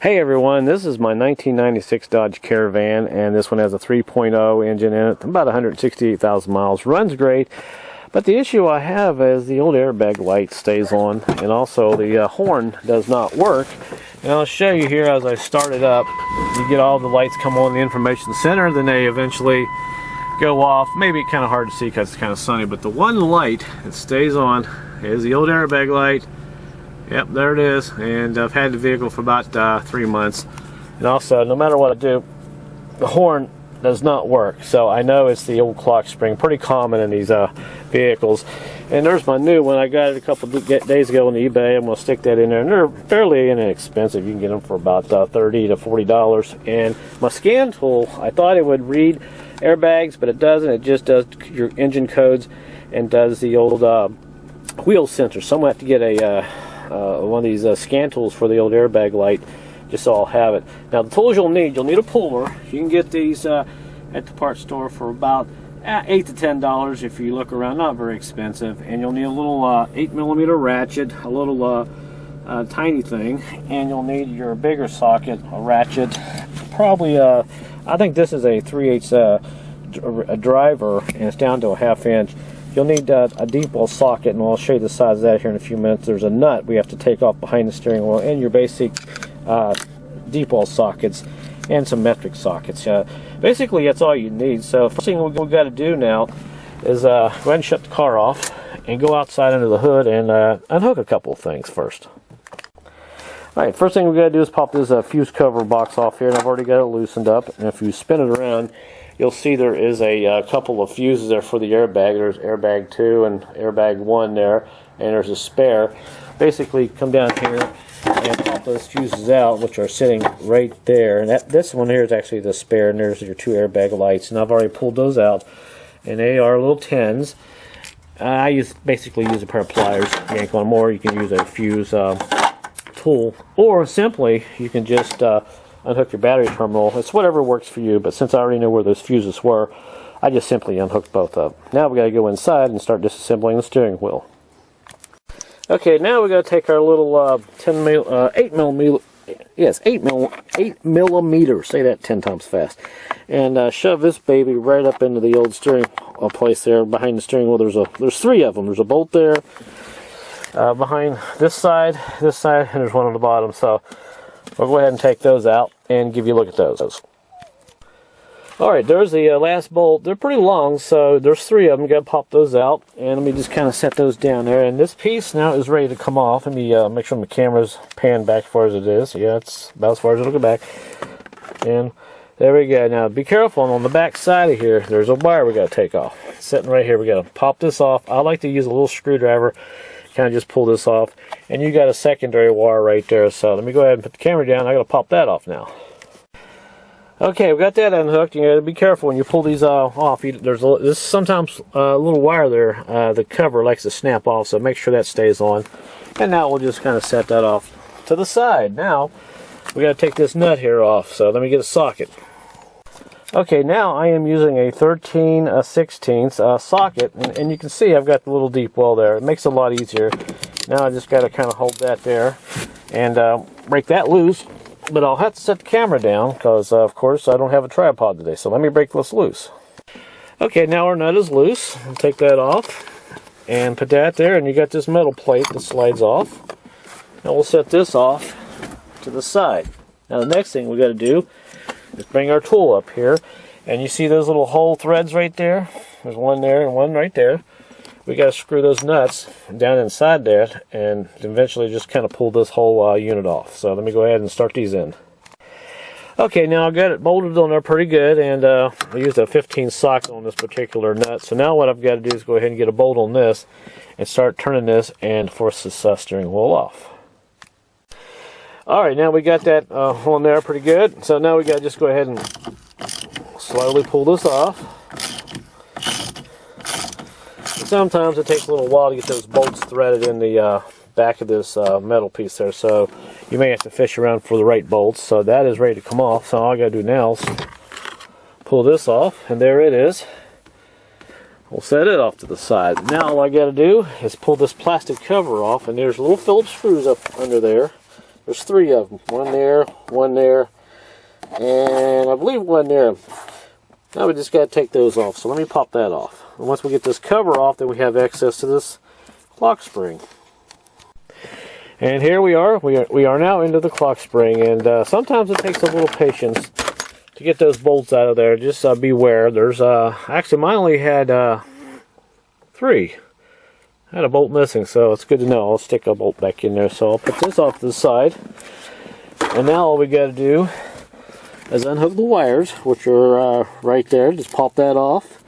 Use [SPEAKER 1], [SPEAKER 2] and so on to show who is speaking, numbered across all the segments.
[SPEAKER 1] Hey everyone, this is my 1996 Dodge Caravan, and this one has a 3.0 engine in it, about 168,000 miles. Runs great, but the issue I have is the old airbag light stays on, and also the horn does not work. And I'll show you here as I start it up. You get all the lights come on the information center, then they eventually go off. Maybe kind of hard to see because it's kind of sunny, but the one light that stays on is the old airbag light. Yep, there it is, and I've had the vehicle for about 3 months. And also, no matter what I do, the horn does not work. So I know it's the old clock spring, pretty common in these vehicles. And there's my new one. I got it a couple of days ago on eBay. I'm going to stick that in there, and they're fairly inexpensive. You can get them for about $30 to $40. And my scan tool, I thought it would read airbags, but it doesn't. It just does your engine codes and does the old wheel sensor. So I'm going to have to get a one of these scan tools for the old airbag light, just so I'll have it. Now the tools you'll need a puller. You can get these at the parts store for about $8 to $10 if you look around, not very expensive. And you'll need a little 8mm ratchet, a little tiny thing, and you'll need your bigger socket, a ratchet, probably I think this is a 3/8 driver, and it's down to a 1/2 inch. You'll need a deep well socket, and I'll show you the size of that here in a few minutes. There's a nut we have to take off behind the steering wheel, and your basic deep well sockets, and some metric sockets. Basically, that's all you need. So first thing we've got to do now is go ahead and shut the car off, and go outside under the hood and unhook a couple of things first. Alright, first thing we've got to do is pop this fuse cover box off here, and I've already got it loosened up. And if you spin it around, you'll see there is a couple of fuses there for the airbag. There's airbag 2 and airbag 1 there, and there's a spare. Basically, come down here and pop those fuses out, which are sitting right there. And this one here is actually the spare, and there's your 2 airbag lights. And I've already pulled those out, and they are little 10s. I basically use a pair of pliers. Yank on more. You can use a fuse tool, or simply you can just unhook your battery terminal. It's whatever works for you, but since I already know where those fuses were, I just simply unhooked both up. Now we got to go inside and start disassembling the steering wheel. Okay, now we got to take our little 8 millimeter, say that 10 times fast, and shove this baby right up into the old steering place there behind the steering wheel. There's 3 of them. There's a bolt there behind this side, and there's one on the bottom. So we'll go ahead and take those out and give you a look at those. Alright, there's the last bolt. They're pretty long, so there's 3 of them. You got to pop those out, and let me just kind of set those down there. And this piece now is ready to come off. Let me make sure my camera's panned back as far as it is. Yeah, it's about as far as it'll go back. And there we go. Now be careful, on the back side of here, there's a wire we got to take off. It's sitting right here. We got to pop this off. I like to use a little screwdriver. Kind of just pull this off, and you got a secondary wire right there. So let me go ahead and put the camera down. I got to pop that off now. Okay, we got that unhooked. You got to be careful when you pull these off. There's sometimes a little wire there. The cover likes to snap off, so make sure that stays on. And now we'll just kind of set that off to the side. Now we got to take this nut here off. So let me get a socket. Okay, now I am using a 13/16 socket, and you can see I've got the little deep well there. It makes it a lot easier. Now I just got to kind of hold that there and break that loose, but I'll have to set the camera down because, of course, I don't have a tripod today, so let me break this loose. Okay, now our nut is loose. I'll take that off and put that there, and you got this metal plate that slides off. Now we'll set this off to the side. Now the next thing we got to do is bring our tool up here, and you see those little hole threads right there? There's one there and one right there. We got to screw those nuts down inside there, and eventually just kind of pull this whole unit off. So let me go ahead and start these in. Okay, now I've got it bolted on there pretty good, and I used a 15 socket on this particular nut. So now what I've got to do is go ahead and get a bolt on this and start turning this and force this steering wheel off. Alright, now we got that on there pretty good. So now we got to just go ahead and slowly pull this off. And sometimes it takes a little while to get those bolts threaded in the back of this metal piece there. So you may have to fish around for the right bolts. So that is ready to come off. So all I got to do now is pull this off, and there it is. We'll set it off to the side. Now all I got to do is pull this plastic cover off, and there's little Phillips screws up under there. There's 3 of them. One there, and I believe one there. Now we just got to take those off. So let me pop that off. And once we get this cover off, then we have access to this clock spring. And here we are. We are now into the clock spring, and sometimes it takes a little patience to get those bolts out of there. Just beware. There's actually mine only had 3. I had a bolt missing, so it's good to know. I'll stick a bolt back in there. So I'll put this off to the side, and now all we got to do is unhook the wires, which are right there. Just pop that off,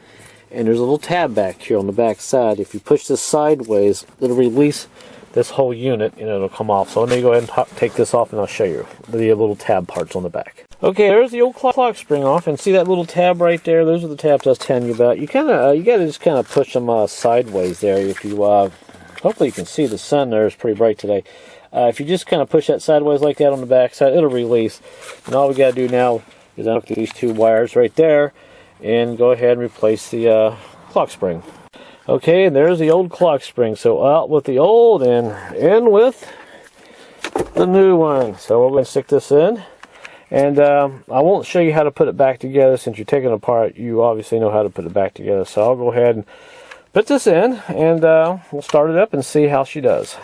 [SPEAKER 1] and there's a little tab back here on the back side. If you push this sideways, it'll release this whole unit and it'll come off. So let me go ahead and take this off, and I'll show you the little tab parts on the back. Okay, there's the old clock spring off, and see that little tab right there? Those are the tabs I was telling you about. You gotta just kind of push them sideways there. If you hopefully you can see the sun there is pretty bright today. If you just kind of push that sideways like that on the back side, it'll release. And all we gotta do now is unhook these 2 wires right there and go ahead and replace the clock spring. Okay, and there's the old clock spring. So out with the old and in with the new one. So we're going to stick this in. And I won't show you how to put it back together. Since you're taking it apart, you obviously know how to put it back together. So I'll go ahead and put this in, and we'll start it up and see how she does.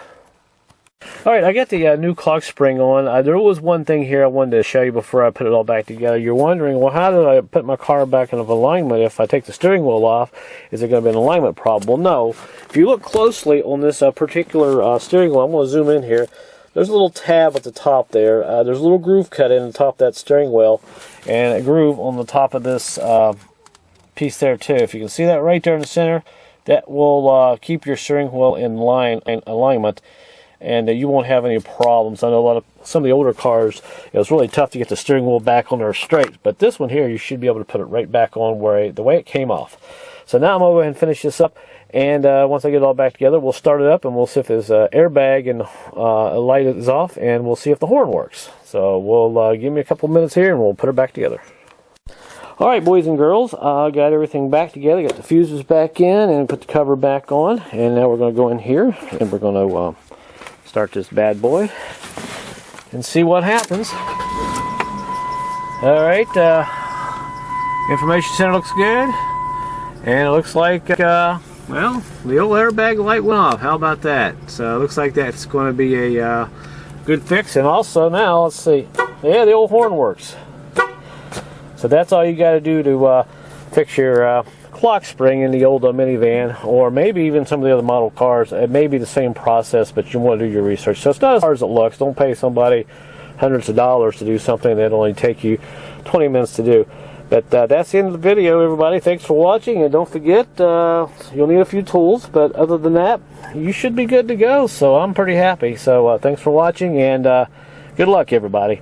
[SPEAKER 1] Alright, I got the new clock spring on. There was one thing here I wanted to show you before I put it all back together. You're wondering, well, how did I put my car back in alignment? If I take the steering wheel off, is it going to be an alignment problem? Well, no. If you look closely on this particular steering wheel, I'm going to zoom in here. There's a little tab at the top there. There's a little groove cut in the top of that steering wheel, and a groove on the top of this piece there too. If you can see that right there in the center, that will keep your steering wheel in alignment. And you won't have any problems. I know some of the older cars, it was really tough to get the steering wheel back on there straight. But this one here, you should be able to put it right back on the way it came off. So now I'm going to go ahead and finish this up. And once I get it all back together, we'll start it up, and we'll see if this airbag and light is off, and we'll see if the horn works. So we'll give me a couple minutes here, and we'll put it back together. Alright, boys and girls, I got everything back together. Got the fuses back in and put the cover back on. And now we're going to go in here, and we're going to start this bad boy and see what happens. Alright, information center looks good, and it looks like well, the old airbag light went off. How about that? So it looks like that's going to be a good fix. And also now, let's see, yeah, the old horn works. So that's all you got to do to fix your clock spring in the old minivan, or maybe even some of the other model cars. It may be the same process, but you want to do your research. So it's not as hard as it looks. Don't pay somebody hundreds of dollars to do something that'll only take you 20 minutes to do. But that's the end of the video, everybody. Thanks for watching, and don't forget, you'll need a few tools, but other than that, you should be good to go. So I'm pretty happy. So thanks for watching, and good luck, everybody.